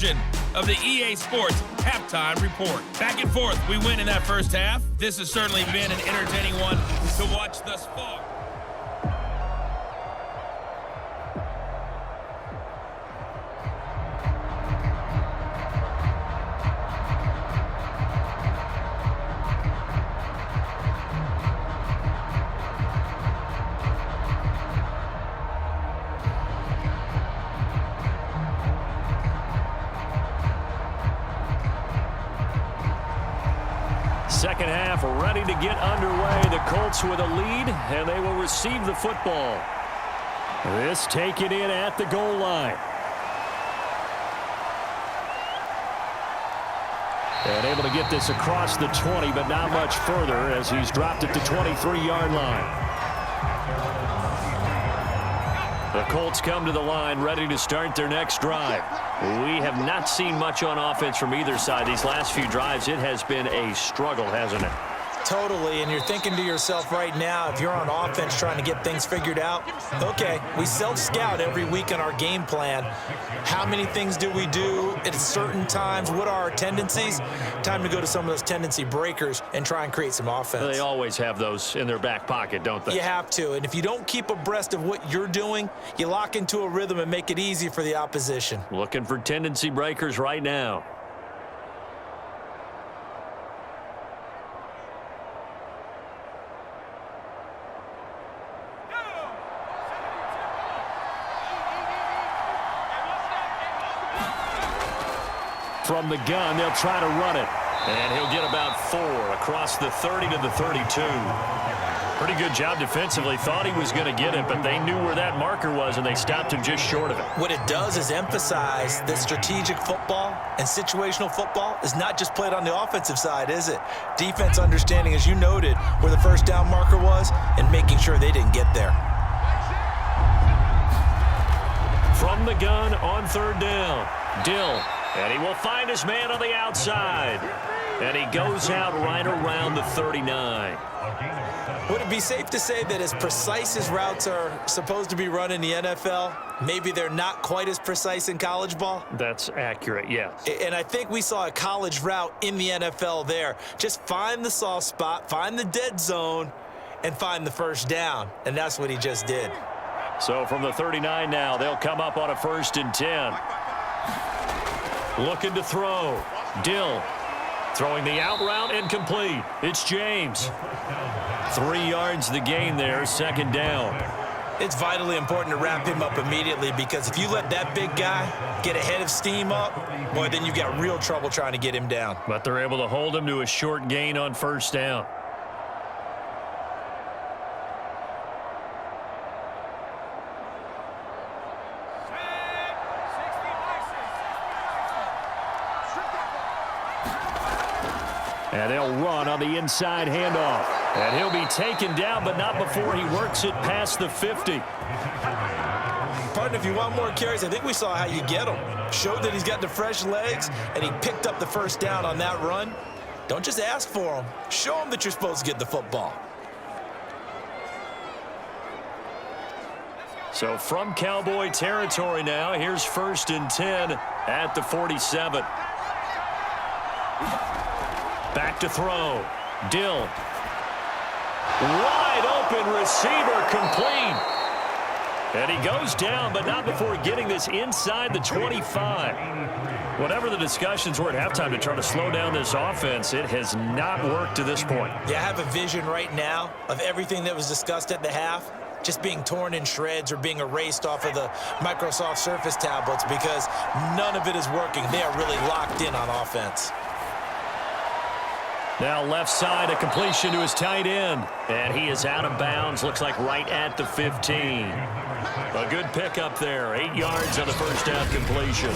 version of the EA Sports Halftime Report. Back and forth, we win in that first half. This has certainly been an entertaining one to watch thus far. Second half ready to get underway. The Colts with a lead, and they will receive the football. This taken in at the goal line. And able to get this across the 20, but not much further as he's dropped it to 23-yard line. The Colts come to the line ready to start their next drive. We have not seen much on offense from either side. These last few drives, it has been a struggle, hasn't it? Totally, and you're thinking to yourself right now, if you're on offense trying to get things figured out, okay, we self-scout every week in our game plan. How many things do we do at certain times? What are our tendencies? Time to go to some of those tendency breakers and try and create some offense. They always have those in their back pocket, don't they? You have to, and if you don't keep abreast of what you're doing, you lock into a rhythm and make it easy for the opposition. Looking for tendency breakers right now. From the gun, they'll try to run it. And he'll get about 4 across the 30 to the 32. Pretty good job defensively. Thought he was going to get it, but they knew where that marker was, and they stopped him just short of it. What it does is emphasize that strategic football and situational football is not just played on the offensive side, is it? Defense understanding, as you noted, where the first down marker was and making sure they didn't get there. From the gun on third down, Dill. And he will find his man on the outside. And he goes out right around the 39. Would it be safe to say that as precise as routes are supposed to be run in the NFL, maybe they're not quite as precise in college ball? That's accurate, yes. And I think we saw a college route in the NFL there. Just find the soft spot, find the dead zone, and find the first down. And that's what he just did. So from the 39 now, they'll come up on a 1st and 10. Looking to throw. Dill throwing the out route incomplete. It's James. 3 yards the gain there, second down. It's vitally important to wrap him up immediately because if you let that big guy get ahead of steam up, boy, then you got real trouble trying to get him down. But they're able to hold him to a short gain on first down. And they'll run on the inside handoff. And he'll be taken down, but not before he works it past the 50. Partner, if you want more carries, I think we saw how you get him. Showed that he's got the fresh legs, and he picked up the first down on that run. Don't just ask for him. Show him that you're supposed to get the football. So from Cowboy territory now, here's 1st and 10 at the 47. Back to throw. Dill. Wide open receiver complete. And he goes down, but not before getting this inside the 25. Whatever the discussions were at halftime to try to slow down this offense, it has not worked to this point. Yeah, I have a vision right now of everything that was discussed at the half just being torn in shreds or being erased off of the Microsoft Surface tablets because none of it is working. They are really locked in on offense. Now left side, a completion to his tight end. And he is out of bounds, looks like right at the 15. A good pickup there, 8 yards on the first down completion.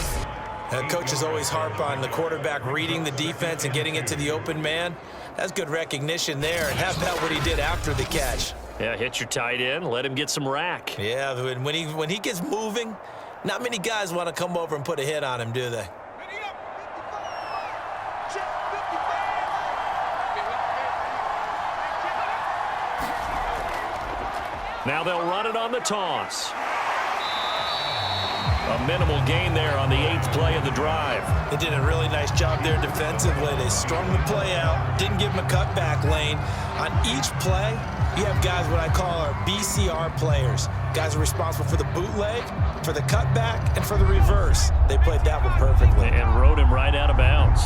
Coaches always harp on the quarterback reading the defense and getting it to the open man. That's good recognition there. And how about what he did after the catch? Yeah, hit your tight end, let him get some rack. Yeah, when he gets moving, not many guys want to come over and put a hit on him, do they? Now they'll run it on the toss. A minimal gain there on the 8th play of the drive. They did a really nice job there defensively. They strung the play out, didn't give them a cutback lane. On each play, you have guys what I call our BCR players. Guys are responsible for the bootleg, for the cutback, and for the reverse. They played that one perfectly. And rode him right out of bounds.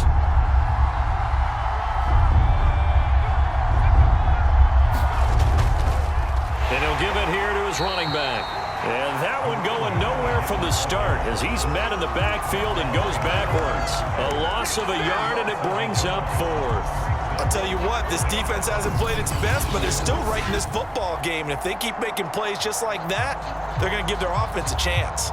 And he'll give it here to his running back. And that one going nowhere from the start as he's met in the backfield and goes backwards. A loss of a yard, and it brings up 4th. I'll tell you what, this defense hasn't played its best, but they're still right in this football game. And if they keep making plays just like that, they're going to give their offense a chance.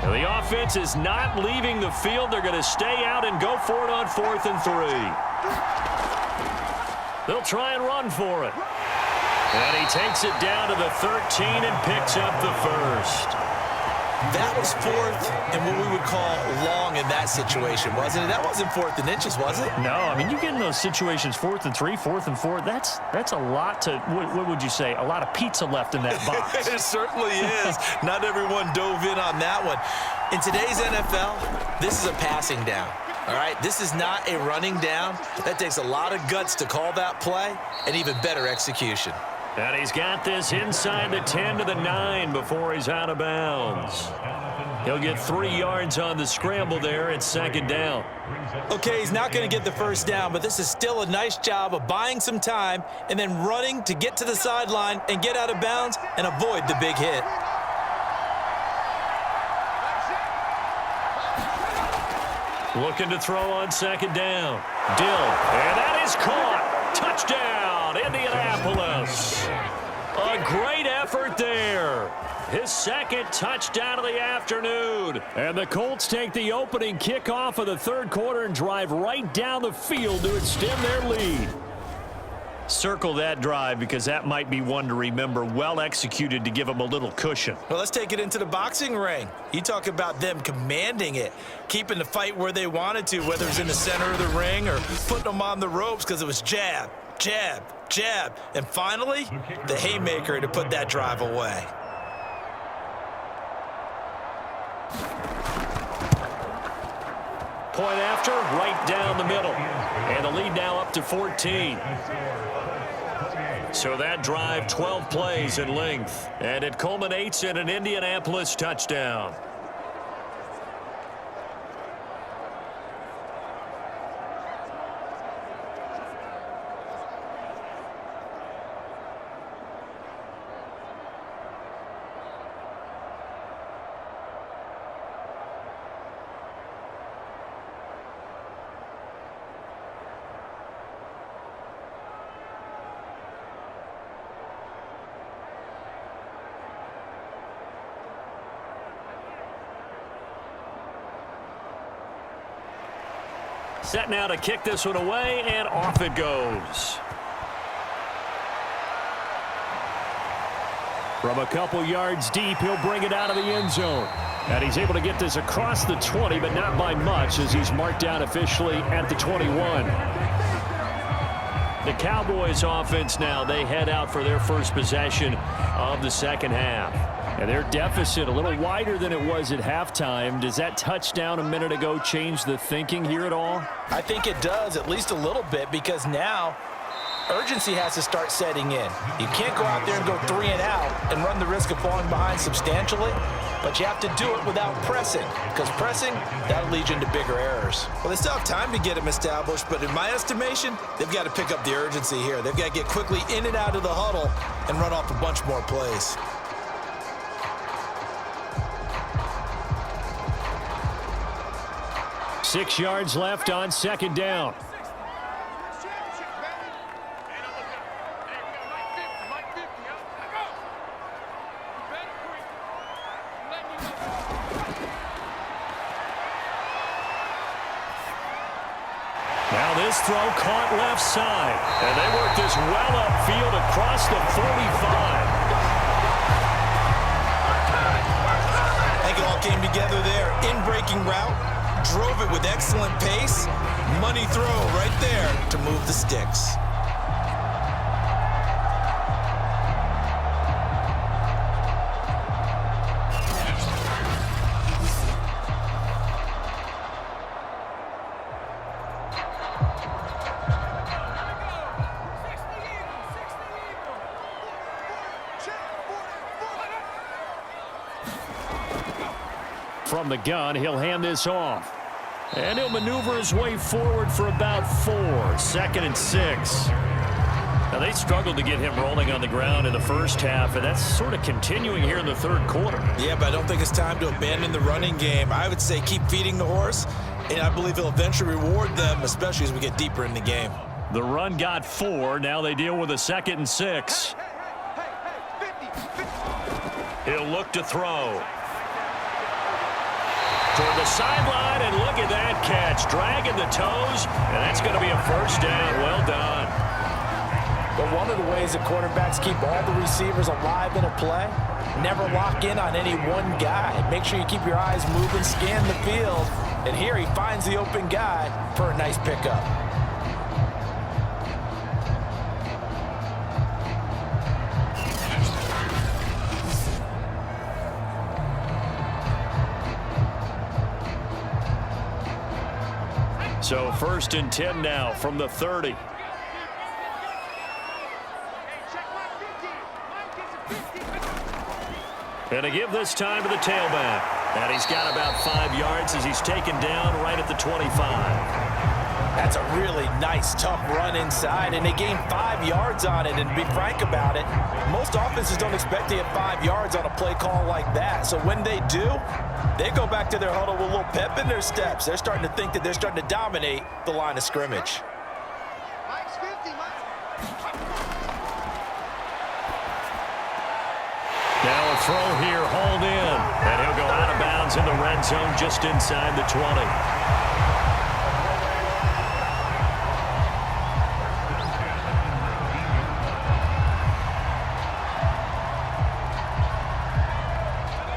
Now the offense is not leaving the field. They're going to stay out and go for it on 4th and 3. They'll try and run for it. And he takes it down to the 13 and picks up the first. That was 4th and what we would call long in that situation, wasn't it? That wasn't 4th and inches, was it? No, I mean, you get in those situations, 4th and 3, 4th and 4. That's a lot to, what would you say, a lot of pizza left in that box. It certainly is. Not everyone dove in on that one. In today's NFL, this is a passing down. All right, this is not a running down. That takes a lot of guts to call that play and even better execution. And he's got this inside the 10 to the 9 before he's out of bounds. He'll get 3 yards on the scramble there at 2nd down. Okay, he's not going to get the first down, but this is still a nice job of buying some time and then running to get to the sideline and get out of bounds and avoid the big hit. Looking to throw on 2nd down. Dill, and that is caught. Touchdown, Indianapolis. A great effort there. His 2nd touchdown of the afternoon. And the Colts take the opening kickoff of the 3rd quarter and drive right down the field to extend their lead. Circle that drive because that might be one to remember. Well executed to give them a little cushion. Well, let's take it into the boxing ring. You talk about them commanding it, keeping the fight where they wanted to, whether it's in the center of the ring or putting them on the ropes because it was jab, jab, jab. And finally, the haymaker to put that drive away. Point after, right down the middle. And the lead now up to 14. So that drive, 12 plays in length. And it culminates in an Indianapolis touchdown. Set now to kick this one away, and off it goes. From a couple yards deep, he'll bring it out of the end zone. And he's able to get this across the 20, but not by much as he's marked down officially at the 21. The Cowboys offense now, they head out for their first possession of the 2nd half. And their deficit a little wider than it was at halftime. Does that touchdown a minute ago change the thinking here at all? I think it does, at least a little bit, because now urgency has to start setting in. You can't go out there and go 3 and out and run the risk of falling behind substantially, but you have to do it without pressing, because pressing, that'll lead you into bigger errors. Well, they still have time to get them established, but in my estimation, they've got to pick up the urgency here. They've got to get quickly in and out of the huddle and run off a bunch more plays. Six yards left on 2nd down. Now this throw caught left side. And they work this well upfield across the 45. I think it all came together there. In-breaking route, drove it with excellent pace. Money throw right there to move the sticks. From the gun, he'll hand this off. And he'll maneuver his way forward for about 4. 2nd and 6. Now, they struggled to get him rolling on the ground in the first half, and that's sort of continuing here in the third quarter. Yeah, but I don't think it's time to abandon the running game. I would say keep feeding the horse, and I believe he'll eventually reward them, especially as we get deeper in the game. The run got 4. Now they deal with a 2nd and 6. He'll look to throw. Toward the sideline, and look at that catch. Dragging the toes, and that's going to be a first down. Well done. But one of the ways that quarterbacks keep all the receivers alive in a play, never lock in on any one guy. Make sure you keep your eyes moving, scan the field, and here he finds the open guy for a nice pickup. So 1st and 10 now from the 30. And to give this time to the tailback. And he's got about 5 yards as he's taken down right at the 25. That's a really nice, tough run inside, and they gained 5 yards on it. And to be frank about it, most offenses don't expect to get 5 yards on a play call like that. So when they do, they go back to their huddle with a little pep in their steps. They're starting to think that they're starting to dominate the line of scrimmage. Now a throw here, hauled in. And he'll go out of bounds in the red zone just inside the 20.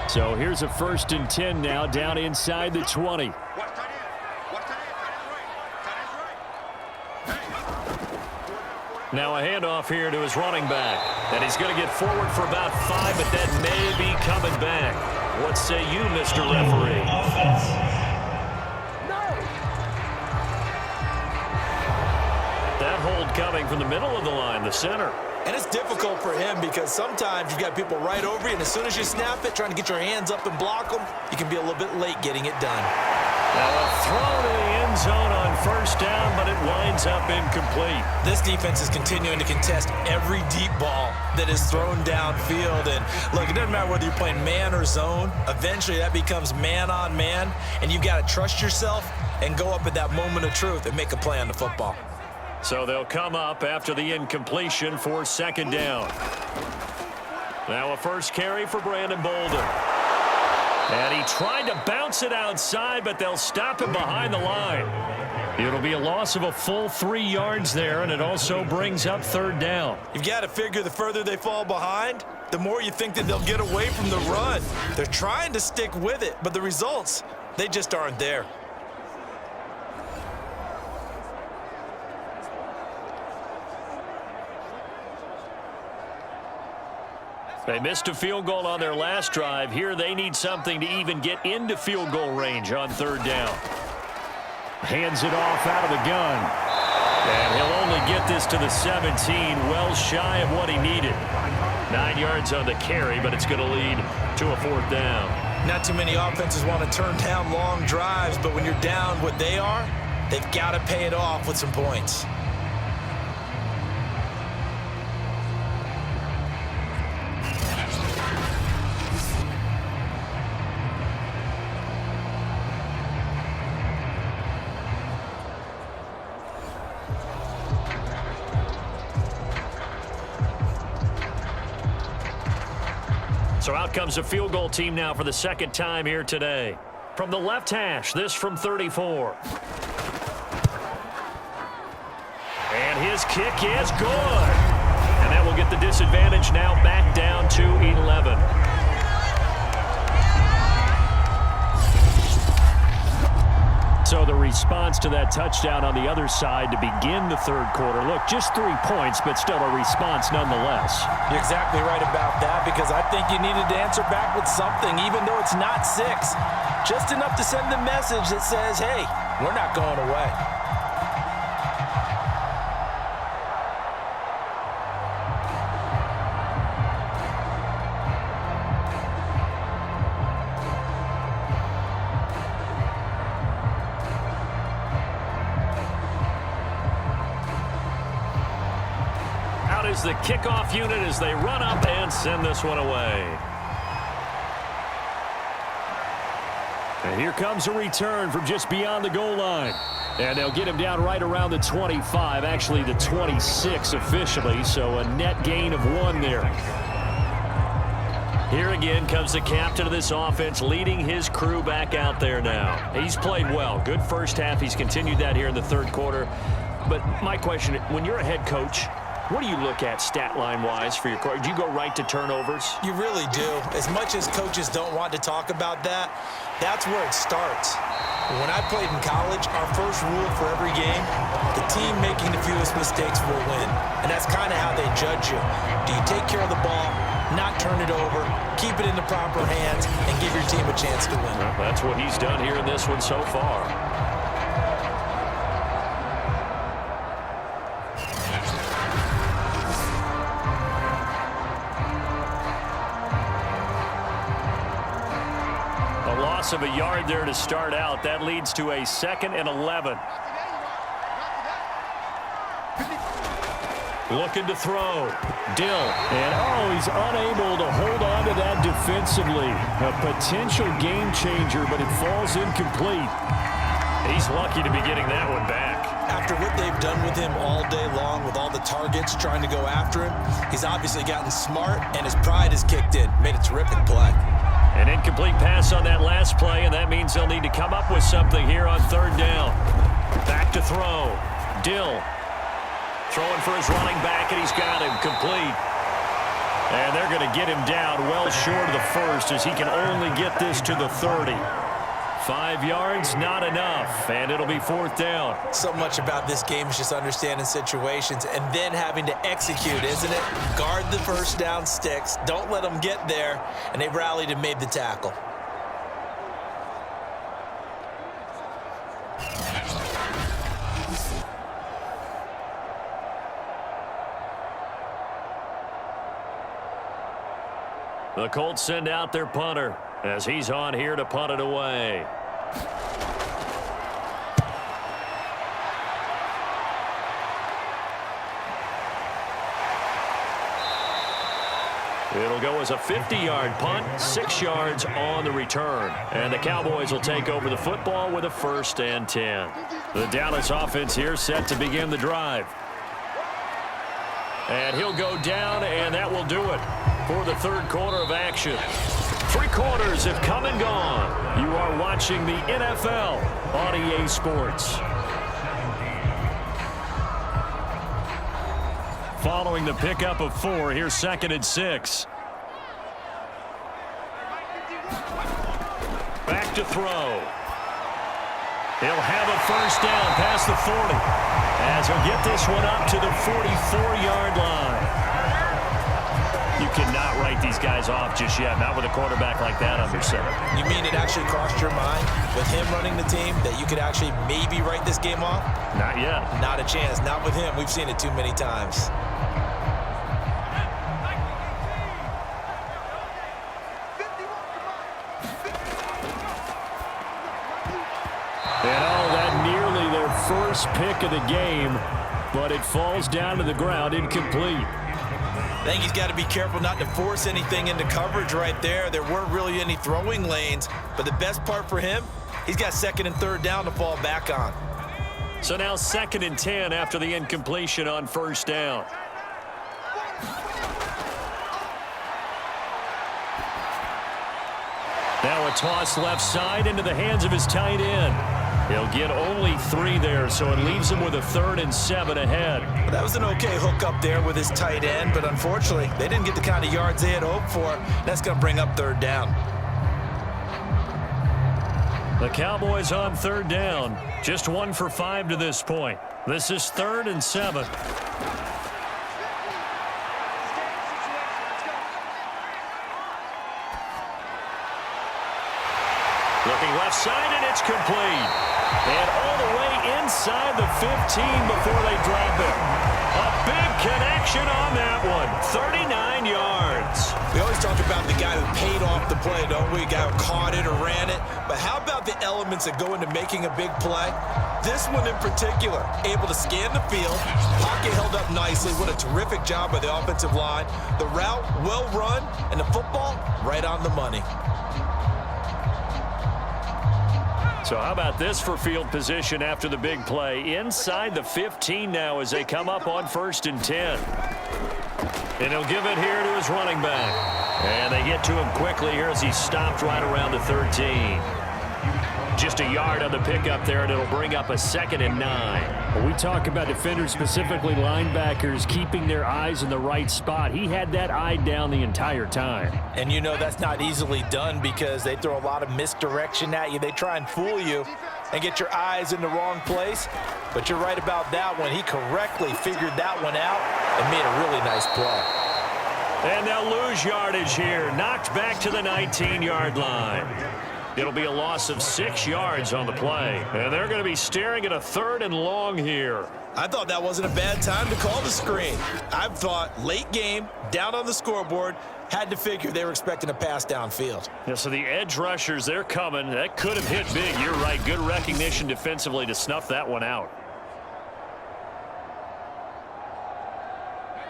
So here's a 1st and 10 now, down inside the 20. Now a handoff here to his running back. And he's going to get forward for about 5, but that may be coming back. What say you, Mr. Referee? That hold coming from the middle of the line, the center. And it's difficult for him because sometimes you've got people right over you, and as soon as you snap it, trying to get your hands up and block them, you can be a little bit late getting it done. Now a throw to the end zone on 1st down, but it winds up incomplete. This defense is continuing to contest every deep ball that is thrown downfield. And look, it doesn't matter whether you're playing man or zone. Eventually that becomes man on man, and you've got to trust yourself and go up at that moment of truth and make a play on the football. So they'll come up after the incompletion for 2nd down. Now a first carry for Brandon Bolden. And he tried to bounce it outside, but they'll stop him behind the line. It'll be a loss of a full 3 yards there, and it also brings up 3rd down. You've got to figure the further they fall behind, the more you think that they'll get away from the run. They're trying to stick with it, but the results, they just aren't there. They missed a field goal on their last drive. Here they need something to even get into field goal range on 3rd down. Hands it off out of the gun. And he'll only get this to the 17, well shy of what he needed. 9 yards on the carry, but it's going to lead to a 4th down. Not too many offenses want to turn down long drives, but when you're down what they are, they've got to pay it off with some points. So out comes a field goal team now for the 2nd time here today. From the left hash, this from 34. And his kick is good. And that will get the disadvantage now back down to 11. So the response to that touchdown on the other side to begin the third quarter. Look, just 3 points, but still a response nonetheless. You're exactly right about that, because I think you needed to answer back with something, even though it's not 6. Just enough to send the message that says, hey, we're not going away. Is the kickoff unit as they run up and send this one away. And here comes a return from just beyond the goal line. And they'll get him down right around the 25, actually the 26 officially, so a net gain of 1 there. Here again comes the captain of this offense, leading his crew back out there now. He's played well. Good first half. He's continued that here in the third quarter. But my question, when you're a head coach, what do you look at stat line-wise for your coach? Do you go right to turnovers? You really do. As much as coaches don't want to talk about that, that's where it starts. When I played in college, our first rule for every game, the team making the fewest mistakes will win. And that's kind of how they judge you. Do you take care of the ball, not turn it over, keep it in the proper hands, and give your team a chance to win? Well, that's what he's done here in this one so far. Of a yard there to start out. That leads to a 2nd and 11. Looking to throw. Dill. And he's unable to hold on to that defensively. A potential game changer, but it falls incomplete. He's lucky to be getting that one back. After what they've done with him all day long, with all the targets trying to go after him, he's obviously gotten smart, and his pride has kicked in. Made a terrific play. An incomplete pass on that last play, and that means they'll need to come up with something here on 3rd down. Back to throw. Dill throwing for his running back, and he's got him complete. And they're going to get him down well short of the first, as he can only get this to the 30. 5 yards, not enough, and it'll be 4th down. So much about this game is just understanding situations and then having to execute, isn't it? Guard the first down sticks, don't let them get there, and they rallied and made the tackle. The Colts send out their punter as he's on here to punt it away. It'll go as a 50-yard punt, 6 yards on the return. And the Cowboys will take over the football with a 1st and 10. The Dallas offense here set to begin the drive. And he'll go down, and that will do it for the third quarter of action. 3 quarters have come and gone. You are watching the NFL on EA Sports. Following the pickup of 4, here's 2nd and 6. Back to throw. He'll have a 1st down past the 40. As he'll get this one up to the 44-yard line. You cannot write these guys off just yet, not with a quarterback like that under center. You mean it actually crossed your mind with him running the team that you could actually maybe write this game off? Not yet. Not a chance. Not with him. We've seen it too many times. And that nearly their first pick of the game, but it falls down to the ground incomplete. I think he's got to be careful not to force anything into coverage right there. There weren't really any throwing lanes, but the best part for him, he's got 2nd and 3rd down to fall back on. So now 2nd and 10 after the incompletion on 1st down. Now a toss left side into the hands of his tight end. He'll get only 3 there, so it leaves him with a 3rd and 7 ahead. Well, that was an okay hook up there with his tight end, but unfortunately, they didn't get the kind of yards they had hoped for. That's going to bring up 3rd down. The Cowboys on third down. Just 1 for 5 to this point. This is 3rd and 7. Looking left side, and it's complete. And all the way inside the 15 before they drop it. A big connection on that one. 39 yards. We always talk about the guy who paid off the play, don't we? The guy who caught it or ran it. But how about the elements that go into making a big play? This one in particular, able to scan the field, pocket held up nicely. What a terrific job by the offensive line. The route, well run, and the football, right on the money. So how about this for field position after the big play? Inside the 15 now as they come up on 1st and 10. And he'll give it here to his running back. And they get to him quickly here as he stopped right around the 13. Just a yard on the pickup there, and it'll bring up a 2nd and 9. When we talk about defenders, specifically linebackers, keeping their eyes in the right spot, he had that eye down the entire time. And you know that's not easily done because they throw a lot of misdirection at you. They try and fool you and get your eyes in the wrong place. But you're right about that one. He correctly figured that one out and made a really nice play. And they'll lose yardage here. Knocked back to the 19-yard line. It'll be a loss of 6 yards on the play. And they're going to be staring at a 3rd and long here. I thought that wasn't a bad time to call the screen. I thought late game, down on the scoreboard, had to figure they were expecting a pass downfield. Yeah, so the edge rushers, they're coming. That could have hit big. You're right. Good recognition defensively to snuff that one out.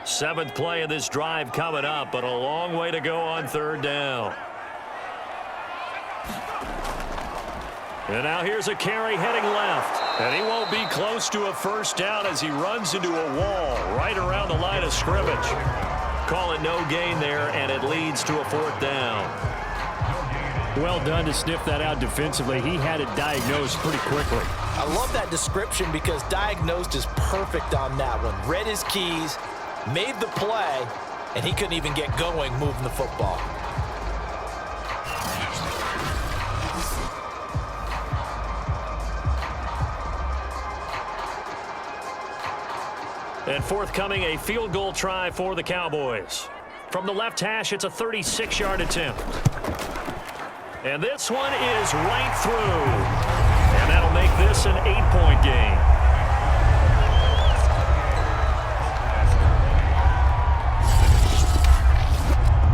7th play of this drive coming up, but a long way to go on 3rd down. And now here's a carry heading left. And he won't be close to a 1st down as he runs into a wall right around the line of scrimmage. Call it no gain there, and it leads to a 4th down. Well done to sniff that out defensively. He had it diagnosed pretty quickly. I love that description because diagnosed is perfect on that one. Read his keys, made the play, and he couldn't even get going moving the football. And forthcoming, a field goal try for the Cowboys. From the left hash, it's a 36-yard attempt. And this one is right through. And that'll make this an 8-point game.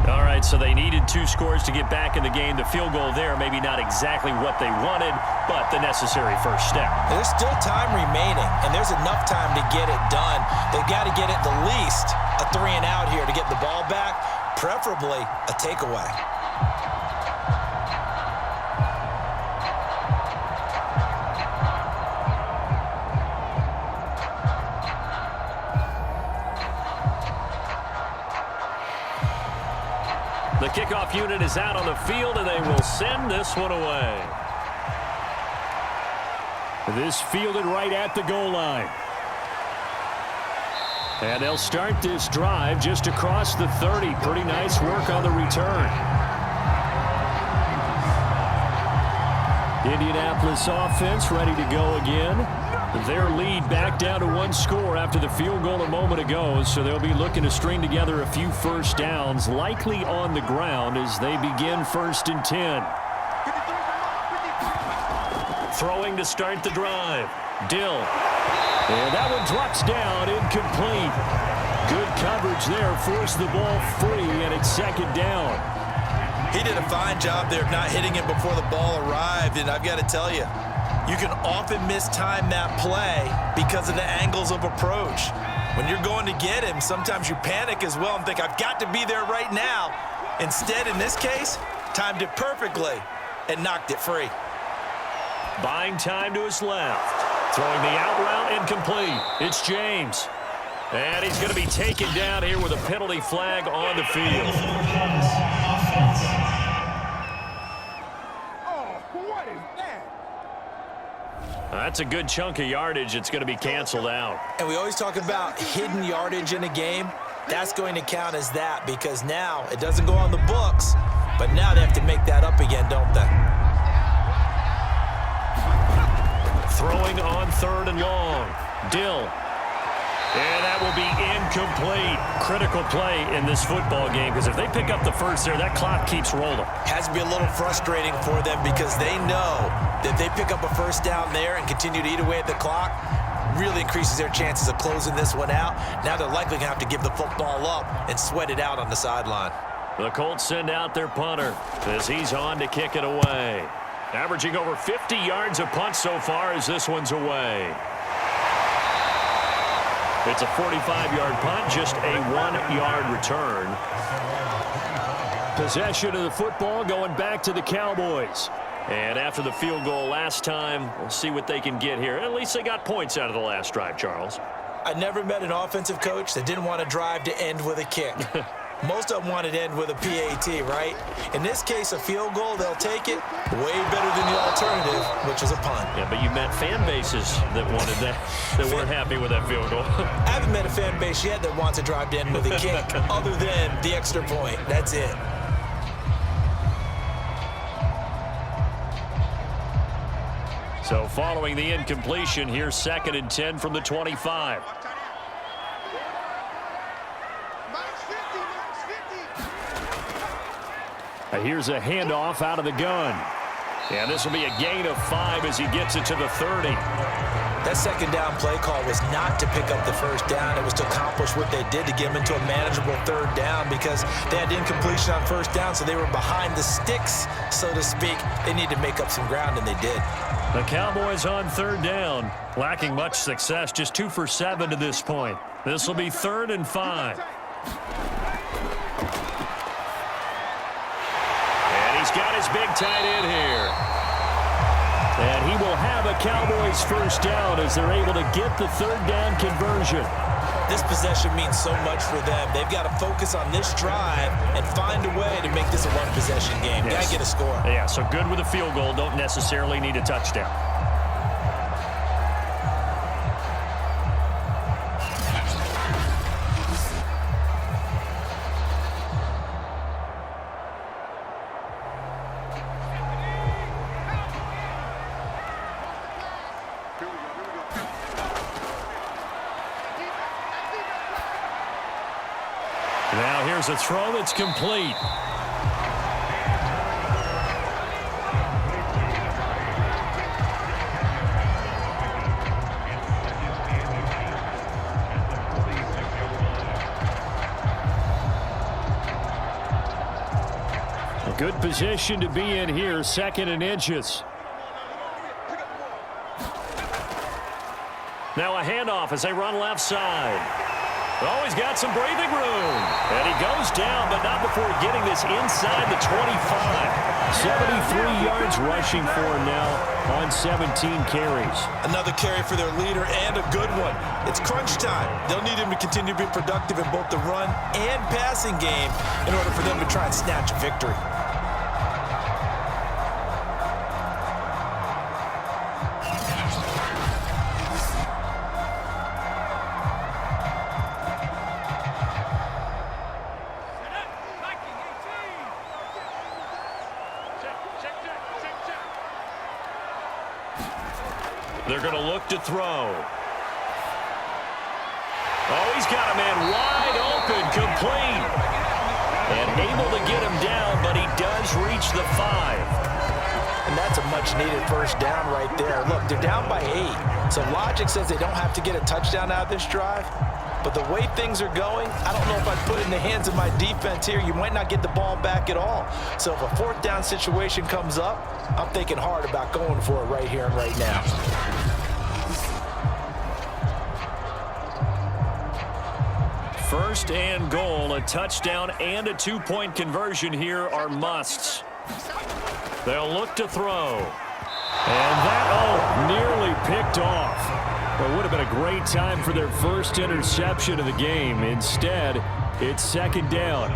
All right, so they needed 2 scores to get back in the game. The field goal there, maybe not exactly what they wanted, but the necessary first step. There's still time remaining, and there's enough time to get it done. They've got to get at the least a 3-and-out here to get the ball back, preferably a takeaway. The kickoff unit is out on the field, and they will send this one away. This fielded right at the goal line. And they'll start this drive just across the 30. Pretty nice work on the return. Indianapolis offense ready to go again. Their lead back down to 1 score after the field goal a moment ago, so they'll be looking to string together a few first downs, likely on the ground as they begin 1st and 10. Throwing to start the drive. Dill. And that one drops down, incomplete. Good coverage there, forced the ball free, and it's 2nd down. He did a fine job there of not hitting it before the ball arrived, and I've got to tell you, you can often mistime that play because of the angles of approach. When you're going to get him, sometimes you panic as well and think, I've got to be there right now. Instead, in this case, timed it perfectly and knocked it free. Buying time to his left. Throwing the out route incomplete. It's James. And he's going to be taken down here with a penalty flag on the field. That's a good chunk of yardage. It's going to be canceled out. And we always talk about hidden yardage in a game. That's going to count as that because now it doesn't go on the books, but now they have to make that up again, don't they? Throwing on 3rd and long. Dill. And that will be incomplete. Critical play in this football game because if they pick up the first there, that clock keeps rolling. Has to be a little frustrating for them because they know that they pick up a first down there and continue to eat away at the clock, really increases their chances of closing this one out. Now they're likely going to have to give the football up and sweat it out on the sideline. The Colts send out their punter as he's on to kick it away. Averaging over 50 yards a punt so far as this one's away. It's a 45-yard punt, just a 1-yard return. Possession of the football going back to the Cowboys. And after the field goal last time, we'll see what they can get here. At least they got points out of the last drive, Charles. I never met an offensive coach that didn't want to drive to end with a kick. Most of them wanted to end with a PAT, right? In this case, a field goal, they'll take it. Way better than the alternative, which is a punt. Yeah, but you met fan bases that wanted that, that weren't happy with that field goal. I haven't met a fan base yet that wants to drive to end with a kick other than the extra point. That's it. So following the incompletion, here's 2nd and 10 from the 25. Here's a handoff out of the gun. And this will be a gain of 5 as he gets it to the 30. That second down play call was not to pick up the first down. It was to accomplish what they did to get them into a manageable 3rd down because they had incompletion on 1st down, so they were behind the sticks, so to speak. They needed to make up some ground, and they did. The Cowboys on 3rd down, lacking much success, just 2 for 7 to this point. This will be 3rd and 5. He's got his big tight end here. And he will have a Cowboys first down as they're able to get the 3rd down conversion. This possession means so much for them. They've got to focus on this drive and find a way to make this a one-possession game. Yes. Got to get a score. Yeah, so good with a field goal. Don't necessarily need a touchdown. Now here's a throw that's complete. A good position to be in here, 2nd and inches. Now a handoff as they run left side. Oh, he's got some breathing room. And he goes down, but not before getting this inside the 25. 73 yards rushing for him now on 17 carries. Another carry for their leader and a good one. It's crunch time. They'll need him to continue to be productive in both the run and passing game in order for them to try and snatch a victory. They're going to look to throw. Oh, he's got a man wide open, complete. And able to get him down, but he does reach the 5. And that's a much-needed first down right there. Look, they're down by 8. So logic says they don't have to get a touchdown out of this drive. But the way things are going, I don't know if I'd put it in the hands of my defense here. You might not get the ball back at all. So if a 4th down situation comes up, I'm thinking hard about going for it right here and right now. First and goal, a touchdown and a 2-point conversion here are musts. They'll look to throw. And that, nearly picked off. Well, it would have been a great time for their first interception of the game. Instead, it's 2nd down.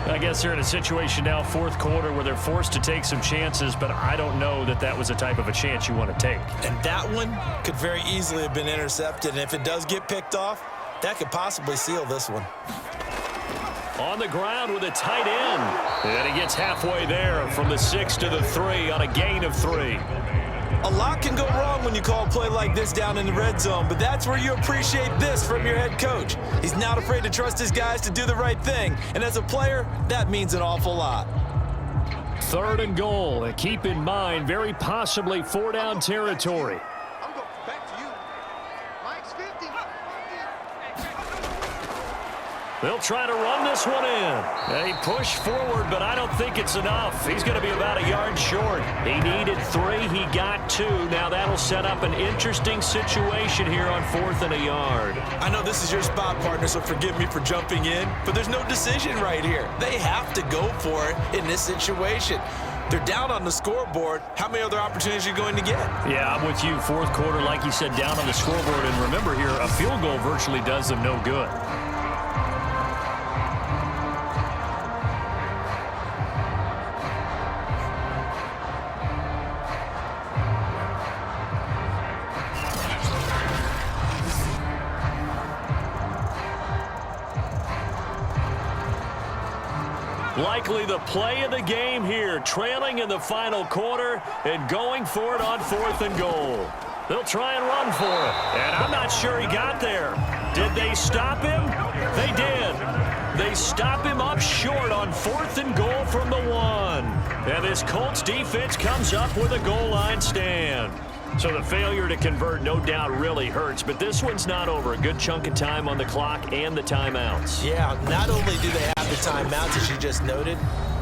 I guess they're in a situation now, 4th quarter, where they're forced to take some chances, but I don't know that that was the type of a chance you want to take. And that one could very easily have been intercepted. And if it does get picked off, that could possibly seal this one. On the ground with a tight end. And he gets halfway there from the 6 to the 3 on a gain of 3. A lot can go wrong when you call a play like this down in the red zone, but that's where you appreciate this from your head coach. He's not afraid to trust his guys to do the right thing, and as a player, that means an awful lot. 3rd and goal, and keep in mind, very possibly 4-down territory. I'm going back to you. Mike's 50. They'll try to run this one in. They push forward, but I don't think it's enough. He's going to be about a yard short. He needed 3. He got 2. Now that'll set up an interesting situation here on 4th and a yard. I know this is your spot, partner, so forgive me for jumping in, but there's no decision right here. They have to go for it in this situation. They're down on the scoreboard. How many other opportunities are you going to get? Yeah, I'm with you. 4th quarter, like you said, down on the scoreboard. And remember here, a field goal virtually does them no good. Likely the play of the game here, trailing in the final quarter and going for it on 4th and goal. They'll try and run for it, and I'm not sure he got there. Did they stop him? They did. They stop him up short on 4th and goal from the 1. And this Colts defense comes up with a goal line stand. So the failure to convert no doubt really hurts, but this one's not over. A good chunk of time on the clock and the timeouts. Yeah, not only do they have the timeouts, as you just noted,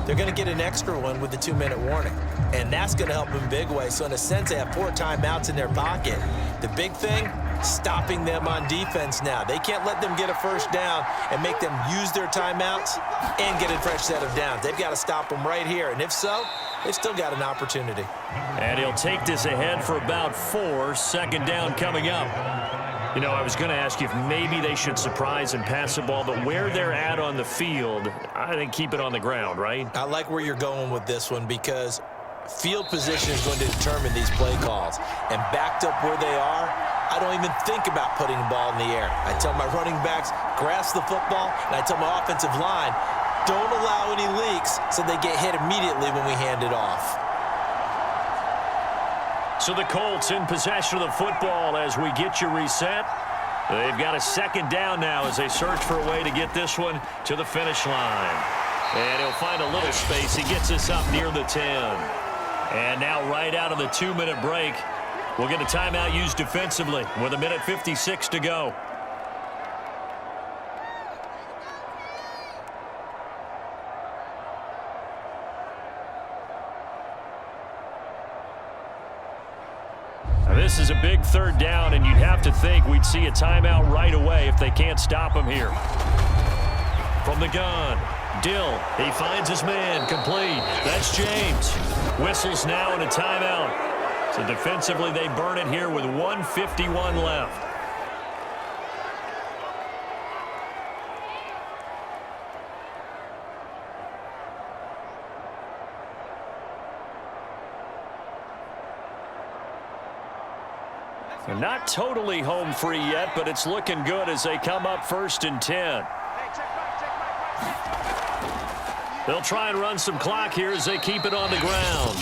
they're going to get an extra one with the 2-minute warning. And that's going to help them in a big way. So in a sense, they have 4 timeouts in their pocket. The big thing, stopping them on defense now. They can't let them get a first down and make them use their timeouts and get a fresh set of downs. They've got to stop them right here. And if so, they've still got an opportunity. And he'll take this ahead for about 4. 2nd down coming up. You know, I was going to ask you if maybe they should surprise and pass the ball, but where they're at on the field, I think keep it on the ground, right? I like where you're going with this one because field position is going to determine these play calls. And backed up where they are, I don't even think about putting the ball in the air. I tell my running backs, grasp the football, and I tell my offensive line, don't allow any leaks so they get hit immediately when we hand it off. So the Colts in possession of the football as we get you reset. They've got a 2nd down now as they search for a way to get this one to the finish line. And he'll find a little space. He gets us up near the 10. And now right out of the 2-minute break, we'll get a timeout used defensively with 1:56 to go. This is a big 3rd down, and you'd have to think we'd see a timeout right away if they can't stop him here. From the gun, Dill, he finds his man, complete. That's James. Whistles now and a timeout. So defensively, they burn it here with 1:51 left. They're not totally home free yet, but it's looking good as they come up 1st and 10. They'll try and run some clock here as they keep it on the ground.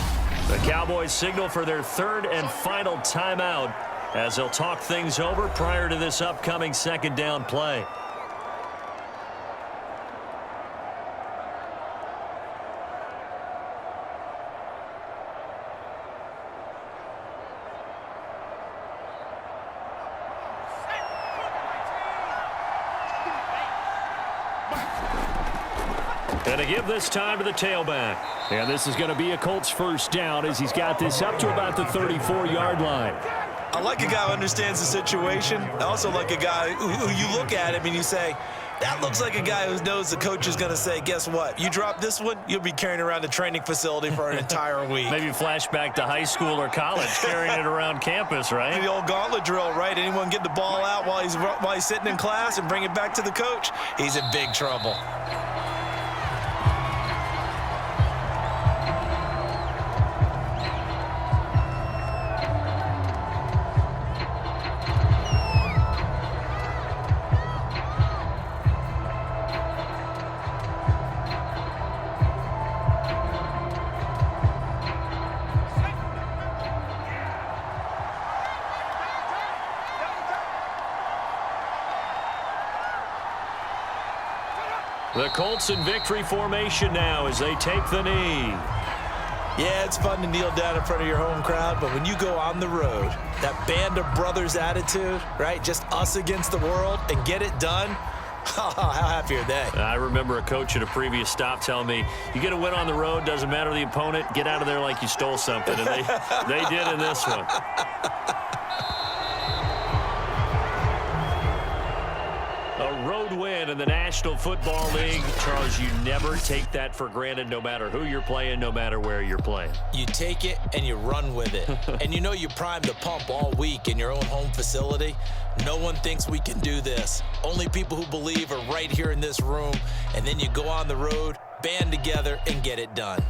The Cowboys signal for their 3rd and final timeout as they'll talk things over prior to this upcoming 2nd down play. And to give this time to the tailback. And this is going to be a Colts 1st down as he's got this up to about the 34-yard line. I like a guy who understands the situation. I also like a guy who you look at him and you say, that looks like a guy who knows the coach is going to say, guess what? You drop this one, you'll be carrying around the training facility for an entire week. Maybe flashback to high school or college, carrying it around campus, right? The old gauntlet drill, right? Anyone get the ball out while he's sitting in class and bring it back to the coach? He's in big trouble. The Colts in victory formation now as they take the knee. Yeah, it's fun to kneel down in front of your home crowd, but when you go on the road, that band of brothers attitude, right? Just us against the world and get it done. How happy are they? I remember a coach at a previous stop telling me, you get a win on the road, doesn't matter the opponent, get out of there like you stole something. And they did in this one. A road win in the National Football League. Charles, you never take that for granted no matter who you're playing, no matter where you're playing. You take it and you run with it. And you know you primed the pump all week in your own home facility. No one thinks we can do this. Only people who believe are right here in this room. And then you go on the road, band together, and get it done.